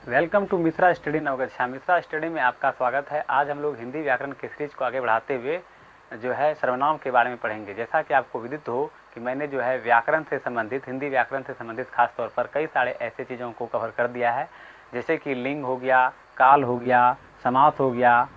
Welcome to Mishra study Navgachha. Mishra study में आपका स्वागत है। आज हम लोग हिंदी व्याकरण के सीरीज को आगे बढ़ाते हुए जो है सर्वनाम के बारे में पढ़ेंगे। जैसा कि आपको विदित हो कि मैंने जो है व्याकरण से संबंधित, हिंदी व्याकरण से संबंधित खास तौर पर कई सारे ऐसे चीज़ों को कवर कर दिया है, जैसे कि लिंग हो गया, काल हो गया, समास हो गया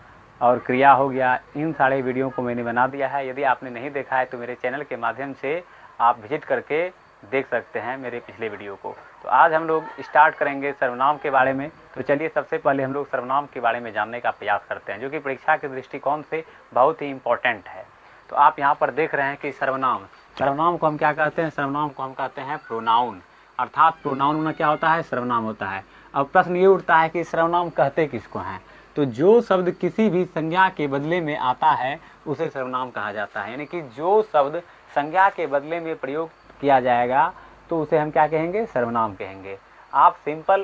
और क्रिया हो गया। इन सारे वीडियो को मैंने बना दिया है। यदि आपने नहीं देखा है तो मेरे चैनल के माध्यम से आप विजिट करके देख सकते हैं मेरे पिछले वीडियो को। तो आज हम लोग स्टार्ट करेंगे सर्वनाम के बारे में। तो चलिए सबसे पहले हम लोग सर्वनाम के बारे में जानने का प्रयास करते हैं, जो कि परीक्षा के दृष्टिकोण से बहुत ही इम्पोर्टेंट है। तो आप यहाँ पर देख रहे हैं कि सर्वनाम को हम क्या कहते हैं? सर्वनाम को हम कहते हैं प्रोनाउन, अर्थात प्रोनाउन में क्या होता है? सर्वनाम होता है। अब प्रश्न ये उठता है कि सर्वनाम कहते किसको हैं? तो जो शब्द किसी भी संज्ञा के बदले में आता है उसे सर्वनाम कहा जाता है। यानी कि जो शब्द संज्ञा के बदले में प्रयोग किया जाएगा तो उसे हम क्या कहेंगे? सर्वनाम कहेंगे। आप सिंपल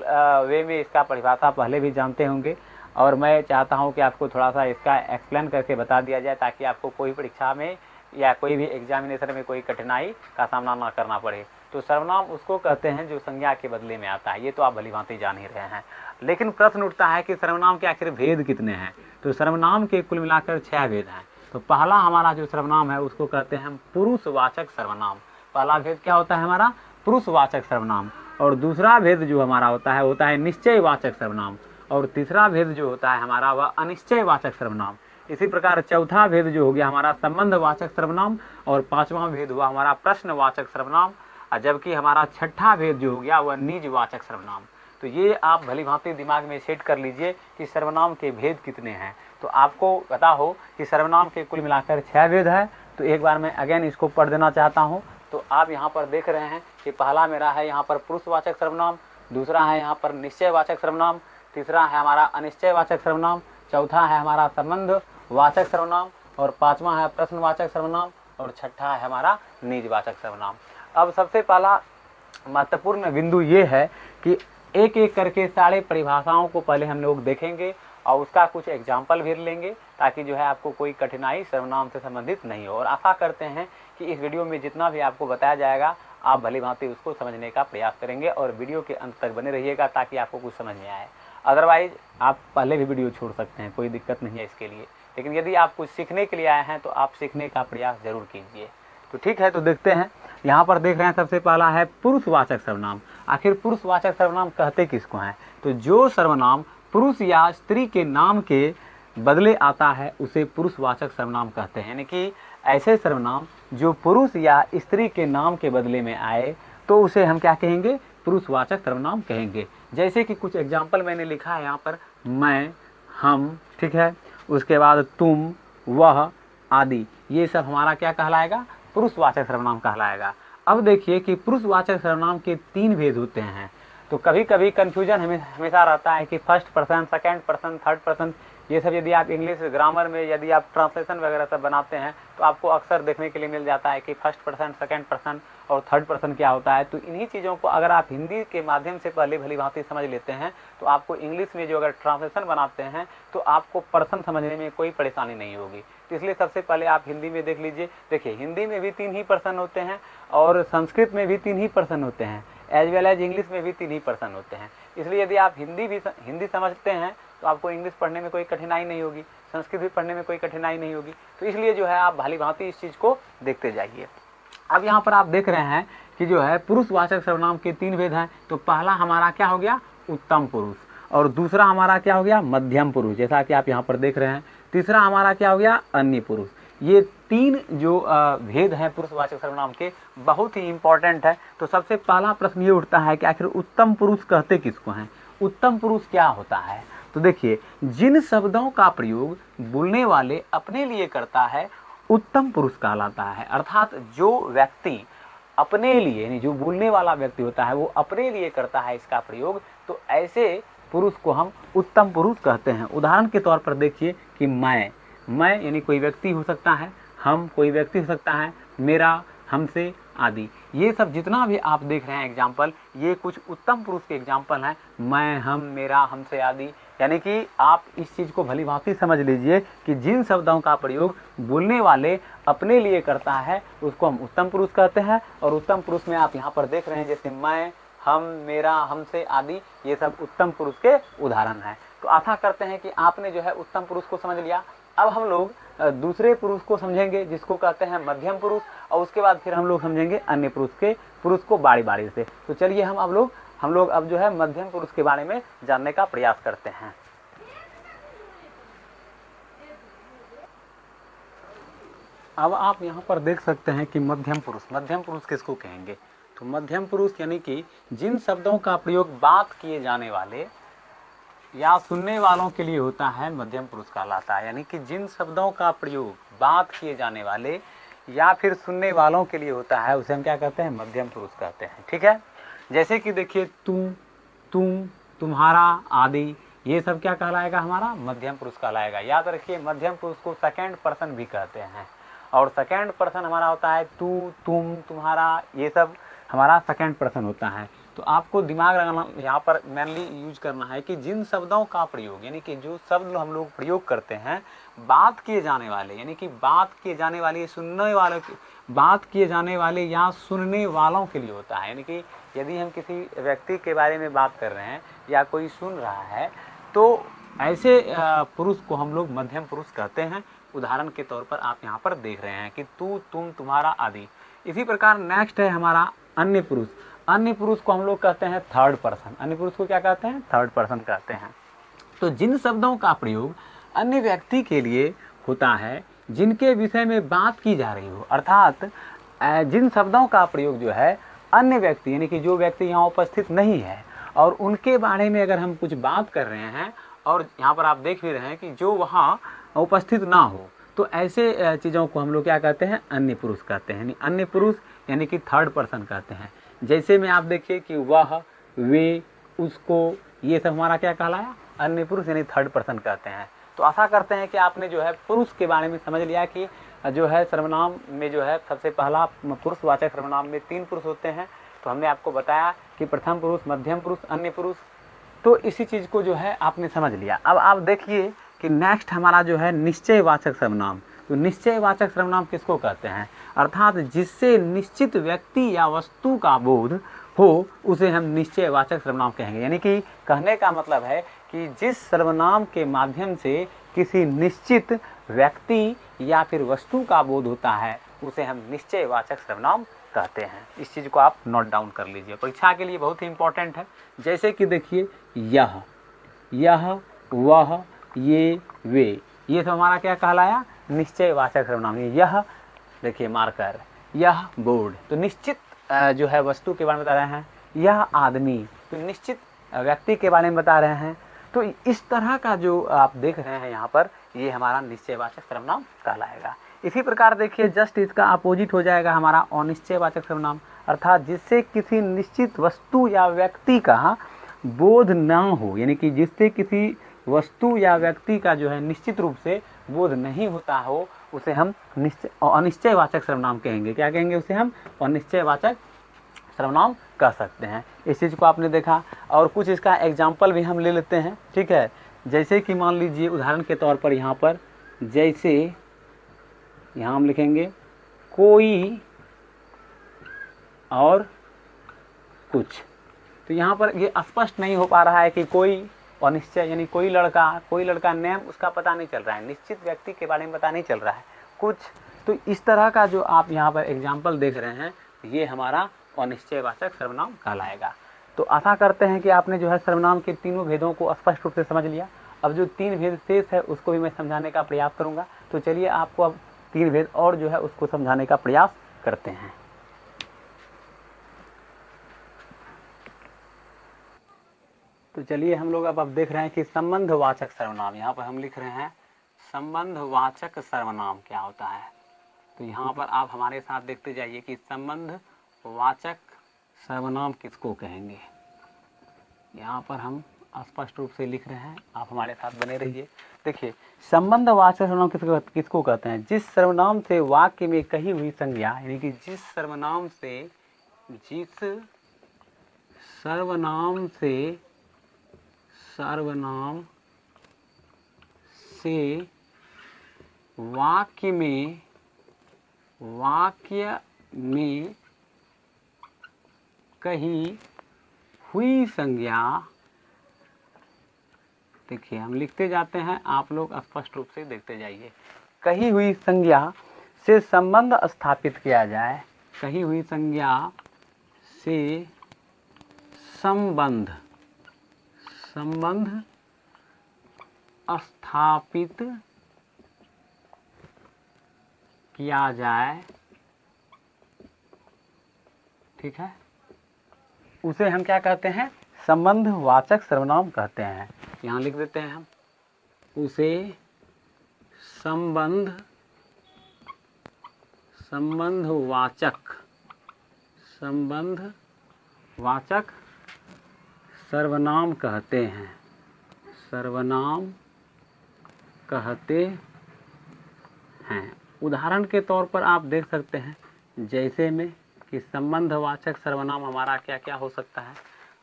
वे में इसका परिभाषा पहले भी जानते होंगे और मैं चाहता हूं कि आपको थोड़ा सा इसका एक्सप्लेन करके बता दिया जाए, ताकि आपको कोई परीक्षा में या कोई भी एग्जामिनेशन में कोई कठिनाई का सामना ना करना पड़े। तो सर्वनाम उसको कहते हैं जो संज्ञा के बदले में आता है। ये तो आप भली भांति जान ही रहे हैं। लेकिन प्रश्न उठता है कि सर्वनाम के आखिर भेद कितने हैं? तो सर्वनाम के कुल मिलाकर 6 भेद हैं। तो पहला हमारा जो सर्वनाम है उसको कहते हैं पुरुषवाचक सर्वनाम। पहला भेद क्या होता है हमारा? पुरुषवाचक सर्वनाम। और दूसरा भेद जो हमारा होता है निश्चयवाचक सर्वनाम। और तीसरा भेद जो होता है हमारा वह अनिश्चयवाचक सर्वनाम। इसी प्रकार चौथा भेद जो हो गया हमारा संबंधवाचक सर्वनाम। और पांचवा भेद हुआ हमारा प्रश्नवाचक सर्वनाम। जबकि हमारा छठा भेद जो हो गया वह निजवाचक सर्वनाम। तो ये आप भली भांति दिमाग में सेट कर लीजिए कि सर्वनाम के भेद कितने हैं। तो आपको पता हो कि सर्वनाम के कुल मिलाकर 6 भेद है। तो एक बार मैं अगेन इसको पढ़ देना चाहता हूँ। तो आप यहाँ पर देख रहे हैं कि पहला मेरा है यहाँ पर पुरुषवाचक सर्वनाम, दूसरा है यहाँ पर निश्चयवाचक सर्वनाम, तीसरा है हमारा अनिश्चयवाचक सर्वनाम, चौथा है हमारा संबंधवाचक सर्वनाम, और पांचवा है प्रश्नवाचक सर्वनाम, और छठा है हमारा निजवाचक सर्वनाम। अब सबसे पहला महत्वपूर्ण बिंदु ये है कि एक एक करके सारे परिभाषाओं को पहले हम लोग देखेंगे और उसका कुछ एग्जाम्पल भी लेंगे, ताकि जो है आपको कोई कठिनाई सर्वनाम से संबंधित नहीं हो। और आशा करते हैं कि इस वीडियो में जितना भी आपको बताया जाएगा आप भली भांति उसको समझने का प्रयास करेंगे और वीडियो के अंत तक बने रहिएगा, ताकि आपको कुछ समझ में आए। अदरवाइज आप पहले भी वीडियो छोड़ सकते हैं, कोई दिक्कत नहीं है इसके लिए। लेकिन यदि आप कुछ सीखने के लिए आए हैं तो आप सीखने का प्रयास जरूर कीजिए। तो ठीक है, तो देखते हैं। यहाँ पर देख रहे हैं सबसे पहला है पुरुषवाचक सर्वनाम। आखिर पुरुषवाचक सर्वनाम कहते किसको हैं? तो जो सर्वनाम पुरुष या स्त्री के नाम के बदले आता है उसे पुरुषवाचक सर्वनाम कहते हैं। यानी कि ऐसे सर्वनाम जो पुरुष या स्त्री के नाम के बदले में आए तो उसे हम क्या कहेंगे? पुरुषवाचक सर्वनाम कहेंगे। जैसे कि कुछ एग्जाम्पल मैंने लिखा है यहाँ पर, मैं, हम, ठीक है, उसके बाद तुम, वह आदि। ये सब हमारा क्या कहलाएगा? पुरुषवाचक सर्वनाम कहलाएगा। अब देखिए कि पुरुषवाचक सर्वनाम के 3 भेद होते हैं। तो कभी कभी कन्फ्यूजन हमेशा रहता है कि first person, second person, third person, ये सब यदि आप इंग्लिश ग्रामर में यदि आप ट्रांसलेशन वगैरह सब बनाते हैं तो आपको अक्सर देखने के लिए मिल जाता है कि फर्स्ट पर्सन, सेकंड पर्सन और थर्ड पर्सन क्या होता है। तो इन्हीं चीज़ों को अगर आप हिंदी के माध्यम से पहले भली भांति समझ लेते हैं तो आपको इंग्लिश में जो अगर ट्रांसलेशन बनाते हैं तो आपको पर्सन समझने में कोई परेशानी नहीं होगी। तो इसलिए सबसे पहले आप हिंदी में देख लीजिए। देखिए, हिंदी में भी 3 ही पर्सन होते हैं और संस्कृत में भी 3 ही पर्सन होते हैं, एज वेल एज इंग्लिश में भी 3 ही पर्सन होते हैं। इसलिए यदि आप हिंदी समझते हैं तो आपको इंग्लिश पढ़ने में कोई कठिनाई नहीं होगी, संस्कृत भी पढ़ने में कोई कठिनाई नहीं होगी। तो इसलिए जो है आप भली भांति इस चीज़ को देखते जाइए। अब यहाँ पर आप देख रहे हैं कि जो है पुरुषवाचक सर्वनाम के 3 भेद हैं। तो पहला हमारा क्या हो गया? उत्तम पुरुष। और दूसरा हमारा क्या हो गया? मध्यम पुरुष, जैसा कि आप यहाँ पर देख रहे हैं। तीसरा हमारा क्या हो गया? अन्य पुरुष। ये 3 जो भेद हैं पुरुषवाचक सर्वनाम के, बहुत ही इंपॉर्टेंट है। तो सबसे पहला प्रश्न ये उठता है कि आखिर उत्तम पुरुष कहते किसको हैं? उत्तम पुरुष क्या होता है? तो देखिए, जिन शब्दों का प्रयोग बोलने वाले अपने लिए करता है उत्तम पुरुष कहलाता है। अर्थात जो व्यक्ति अपने लिए, यानी जो बोलने वाला व्यक्ति होता है वो अपने लिए करता है इसका प्रयोग, तो ऐसे पुरुष को हम उत्तम पुरुष कहते हैं। उदाहरण के तौर पर देखिए कि मैं यानी कोई व्यक्ति हो सकता है, हम कोई व्यक्ति हो सकता है, मेरा, हमसे आदि। ये सब जितना भी आप देख रहे हैं एग्जाम्पल, ये कुछ उत्तम पुरुष के एग्जाम्पल हैं। मैं, हम, मेरा, हमसे आदि। यानी कि आप इस चीज़ को भली भांति समझ लीजिए कि जिन शब्दों का प्रयोग बोलने वाले अपने लिए करता है उसको हम उत्तम पुरुष कहते हैं। और उत्तम पुरुष में आप यहाँ पर देख रहे हैं जैसे मैं, हम, मेरा, हमसे आदि, ये सब उत्तम पुरुष के उदाहरण हैं। तो आशा करते हैं कि आपने जो है उत्तम पुरुष को समझ लिया। अब हम लोग दूसरे पुरुष को समझेंगे जिसको कहते हैं मध्यम पुरुष, और उसके बाद फिर हम लोग समझेंगे अन्य पुरुष को बारी बारी से। तो चलिए हम लोग अब जो है मध्यम पुरुष के बारे में जानने का प्रयास करते हैं। अब आप यहाँ पर देख सकते हैं कि मध्यम पुरुष किसको कहेंगे। तो मध्यम पुरुष यानी कि जिन शब्दों का प्रयोग बात किए जाने वाले या सुनने वालों के लिए होता है, मध्यम पुरुष कहलाता है। यानी कि जिन शब्दों का प्रयोग बात किए जाने वाले या फिर सुनने वालों के लिए होता है, उसे हम क्या कहते हैं, मध्यम पुरुष कहते हैं। ठीक है, जैसे कि देखिए तुम, तुम्हारा आदि, ये सब क्या कहलाएगा, हमारा मध्यम पुरुष कहलाएगा। याद रखिए मध्यम पुरुष को सेकंड पर्सन भी कहते हैं, और सेकंड पर्सन हमारा होता है तू, तुम, तुम्हारा, ये सब हमारा सेकंड पर्सन होता है। तो आपको दिमाग लगाना यहाँ पर मेनली यूज करना है कि जिन शब्दों का प्रयोग, यानी कि जो शब्द हम लोग प्रयोग करते हैं बात किए जाने वाले, यानी कि बात किए जाने वाले, सुनने वालों की, बात किए जाने वाले या सुनने वालों के लिए होता है। यानी कि यदि हम किसी व्यक्ति के बारे में बात कर रहे हैं या कोई सुन रहा है, तो ऐसे पुरुष को हम लोग मध्यम पुरुष कहते हैं। उदाहरण के तौर पर आप यहाँ पर देख रहे हैं कि तू, तुम, तुम्हारा आदि। इसी प्रकार नेक्स्ट है हमारा अन्य पुरुष। अन्य पुरुष को हम लोग कहते हैं थर्ड पर्सन। अन्य पुरुष को क्या कहते हैं, थर्ड पर्सन कहते हैं। तो जिन शब्दों का प्रयोग अन्य व्यक्ति के लिए होता है जिनके विषय में बात की जा रही हो, अर्थात जिन शब्दों का प्रयोग जो है अन्य व्यक्ति, यानी कि जो व्यक्ति यहाँ उपस्थित नहीं है और उनके बारे में अगर हम कुछ बात कर रहे हैं, और यहाँ पर आप देख भी रहे हैं कि जो वहाँ उपस्थित ना हो, तो ऐसे चीज़ों को हम लोग क्या कहते हैं, अन्य पुरुष कहते हैं। अन्य पुरुष यानी कि थर्ड पर्सन कहते हैं। जैसे में आप देखिए कि वह, वे, उसको, ये सब हमारा क्या कहलाया, अन्य पुरुष यानी थर्ड पर्सन कहते हैं। तो आशा करते हैं कि आपने जो है पुरुष के बारे में समझ लिया कि जो है सर्वनाम में जो है सबसे पहला पुरुषवाचक सर्वनाम में 3 पुरुष होते हैं। तो हमने आपको बताया कि प्रथम पुरुष, मध्यम पुरुष, अन्य पुरुष। तो इसी चीज़ को जो है आपने समझ लिया। अब आप देखिए कि नेक्स्ट हमारा जो है निश्चयवाचक सर्वनाम। तो निश्चयवाचक सर्वनाम किसको कहते हैं, अर्थात जिससे निश्चित व्यक्ति या वस्तु का बोध हो उसे हम निश्चयवाचक सर्वनाम कहेंगे। यानी कि कहने का मतलब है कि जिस सर्वनाम के माध्यम से किसी निश्चित व्यक्ति या फिर वस्तु का बोध होता है उसे हम निश्चयवाचक सर्वनाम कहते हैं। इस चीज़ को आप नोट डाउन कर लीजिए, परीक्षा के लिए बहुत ही इंपॉर्टेंट है। जैसे कि देखिए यह, वह, ये, वे, ये सब हमारा क्या कहलाया, निश्चयवाचक सर्वनाम। यह देखिए मार्कर, यह बोर्ड, तो निश्चित जो है वस्तु के बारे में बता रहे हैं। यह आदमी, तो निश्चित व्यक्ति के बारे में बता रहे हैं। तो इस तरह का जो आप देख रहे हैं यहाँ पर, ये हमारा निश्चयवाचक सर्वनाम कहलाएगा। इसी प्रकार देखिए जस्ट इसका अपोजिट हो जाएगा हमारा अनिश्चयवाचक सर्वनाम, अर्थात जिससे किसी निश्चित वस्तु या व्यक्ति का बोध ना हो, यानी कि जिससे किसी वस्तु या व्यक्ति का जो है निश्चित रूप से बोध नहीं होता हो उसे हम अनिश्चयवाचक सर्वनाम कहेंगे। क्या कहेंगे, उसे हम अनिश्चयवाचक सर्वनाम कह सकते हैं। इस चीज़ को आपने देखा, और कुछ इसका एग्जाम्पल भी हम ले लेते हैं। ठीक है, जैसे कि मान लीजिए उदाहरण के तौर पर यहाँ पर, जैसे यहाँ हम लिखेंगे कोई और कुछ। तो यहाँ पर ये स्पष्ट नहीं हो पा रहा है कि कोई अनिश्चय, यानी कोई लड़का नेम उसका पता नहीं चल रहा है, निश्चित व्यक्ति के बारे में पता नहीं चल रहा है कुछ। तो इस तरह का जो आप यहाँ पर एग्जाम्पल देख रहे हैं, ये हमारा अनिश्चयवाचक सर्वनाम कहलाएगा। तो आशा करते हैं कि आपने जो है सर्वनाम के तीनों भेदों को स्पष्ट रूप से समझ लिया। अब जो 3 भेद शेष है उसको भी मैं समझाने का प्रयास करूँगा। तो चलिए आपको अब 3 भेद और जो है उसको समझाने का प्रयास करते हैं। तो चलिए हम लोग अब देख रहे हैं कि संबंधवाचक सर्वनाम, यहाँ पर हम लिख रहे हैं संबंधवाचक सर्वनाम क्या होता है। तो यहाँ पर आप हमारे साथ देखते जाइए कि संबंधवाचक सर्वनाम किसको कहेंगे। यहाँ पर हम स्पष्ट रूप से लिख रहे हैं, आप हमारे साथ बने रहिए। देखिए संबंधवाचक सर्वनाम किसको कहते हैं, जिस सर्वनाम से वाक्य में कही हुई संज्ञा, यानी कि जिस सर्वनाम से वाक्य में कही हुई संज्ञा, देखिए हम लिखते जाते हैं, आप लोग स्पष्ट रूप से देखते जाइए। कही हुई संज्ञा से संबंध स्थापित किया जाए, कही हुई संज्ञा से संबंध स्थापित किया जाए, ठीक है, उसे हम क्या कहते हैं, संबंधवाचक सर्वनाम कहते हैं। यहाँ लिख देते हैं हम, उसे संबंधवाचक सर्वनाम कहते हैं, सर्वनाम कहते हैं। उदाहरण के तौर पर आप देख सकते हैं, जैसे में कि संबंधवाचक सर्वनाम हमारा क्या क्या हो सकता है।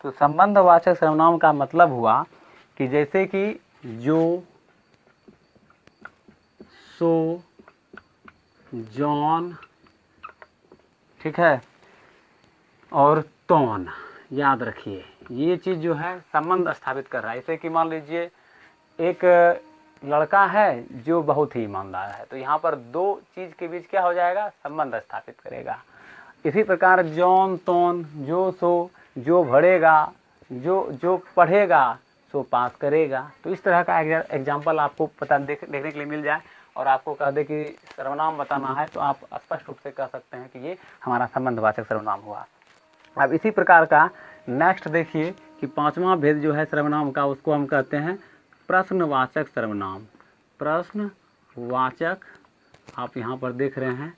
तो संबंधवाचक सर्वनाम का मतलब हुआ कि जैसे कि जो, सो, जॉन, ठीक है, और तौन, याद रखिए ये चीज़ जो है संबंध स्थापित कर रहा है। जैसे कि मान लीजिए एक लड़का है जो बहुत ही ईमानदार है, तो यहाँ पर दो चीज़ के बीच क्या हो जाएगा, संबंध स्थापित करेगा। इसी प्रकार जॉन, तौन, जो, सो, जो भरेगा, जो पढ़ेगा सो पास करेगा। तो इस तरह का एग्जाम्पल आपको देखने के लिए मिल जाए और आपको कह दे कि सर्वनाम बताना है, तो आप स्पष्ट रूप से कह सकते हैं कि ये हमारा संबंधवाचक सर्वनाम हुआ। अब इसी प्रकार का नेक्स्ट देखिए कि पांचवा भेद जो है सर्वनाम का, उसको हम कहते हैं प्रश्नवाचक सर्वनाम। प्रश्नवाचक, आप यहाँ पर देख रहे हैं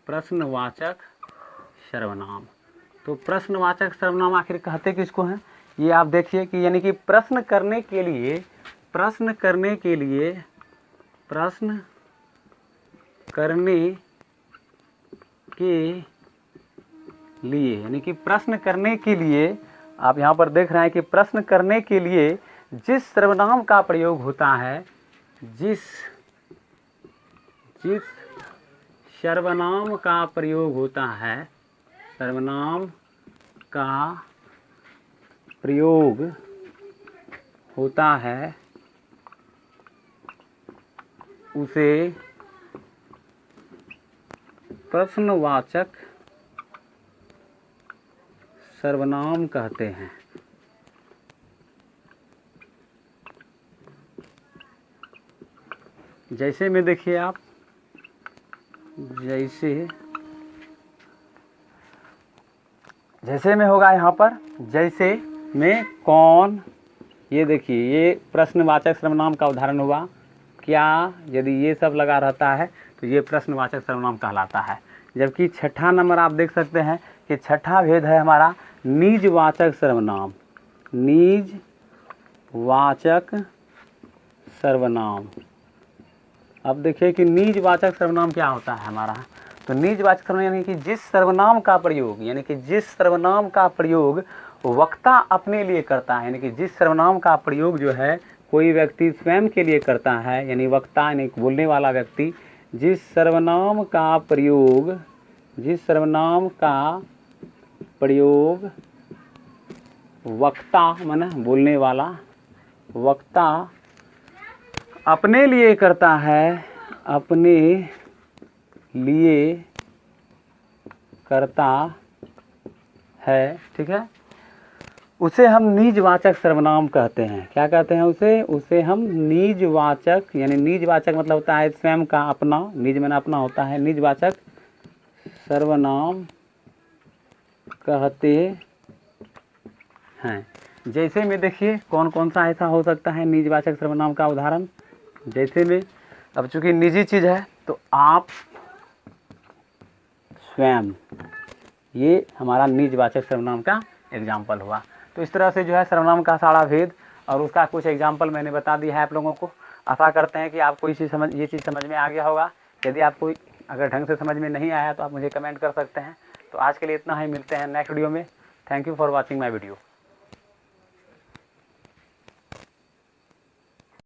प्रश्नवाचक सर्वनाम। तो प्रश्नवाचक सर्वनाम आखिर कहते किसको हैं, ये आप देखिए कि यानी कि प्रश्न करने के लिए यानी कि प्रश्न करने के लिए आप यहाँ पर देख रहे हैं कि प्रश्न करने के लिए जिस सर्वनाम का प्रयोग होता है, जिस सर्वनाम का प्रयोग होता है, सर्वनाम का प्रयोग होता है, उसे प्रश्नवाचक सर्वनाम कहते हैं। जैसे में देखिए आप, जैसे में होगा यहाँ पर, जैसे में कौन, ये देखिए ये प्रश्नवाचक सर्वनाम का उदाहरण हुआ। क्या, यदि ये सब लगा रहता है तो ये प्रश्नवाचक सर्वनाम कहलाता है। जबकि छठा नंबर आप देख सकते हैं कि छठा भेद है हमारा निजवाचक सर्वनाम। निजवाचक सर्वनाम। अब देखिए कि निजवाचक सर्वनाम क्या होता है हमारा। तो निजवाचक सर्वनाम यानी कि जिस सर्वनाम का प्रयोग, यानी कि जिस सर्वनाम का प्रयोग वक्ता अपने लिए करता है, यानी कि जिस सर्वनाम का प्रयोग जो है कोई व्यक्ति स्वयं के लिए करता है, यानी वक्ता यानी बोलने वाला व्यक्ति, जिस सर्वनाम का प्रयोग वक्ता माने बोलने वाला, वक्ता अपने लिए करता है, अपने लिए करता है, ठीक है, उसे हम निजवाचक सर्वनाम कहते हैं। क्या कहते हैं उसे हम निजवाचक, यानी निजवाचक मतलब होता है स्वयं का, अपना, निज माने अपना होता है, निजवाचक सर्वनाम कहते हैं। जैसे में देखिए कौन कौन सा ऐसा हो सकता है निजवाचक सर्वनाम का उदाहरण। जैसे में, अब चूंकि निजी चीज़ है तो आप, स्वयं, ये हमारा निजवाचक सर्वनाम का एग्जाम्पल हुआ। तो इस तरह से जो है सर्वनाम का सारा भेद और उसका कुछ एग्जाम्पल मैंने बता दिया है आप लोगों को। आशा करते हैं कि आपको ये चीज़ समझ में आ गया होगा। यदि आपको अगर ढंग से समझ में नहीं आया तो आप मुझे कमेंट कर सकते हैं। तो आज के लिए इतना ही, मिलते हैं नेक्स्ट वीडियो में। Thank you for watching my video.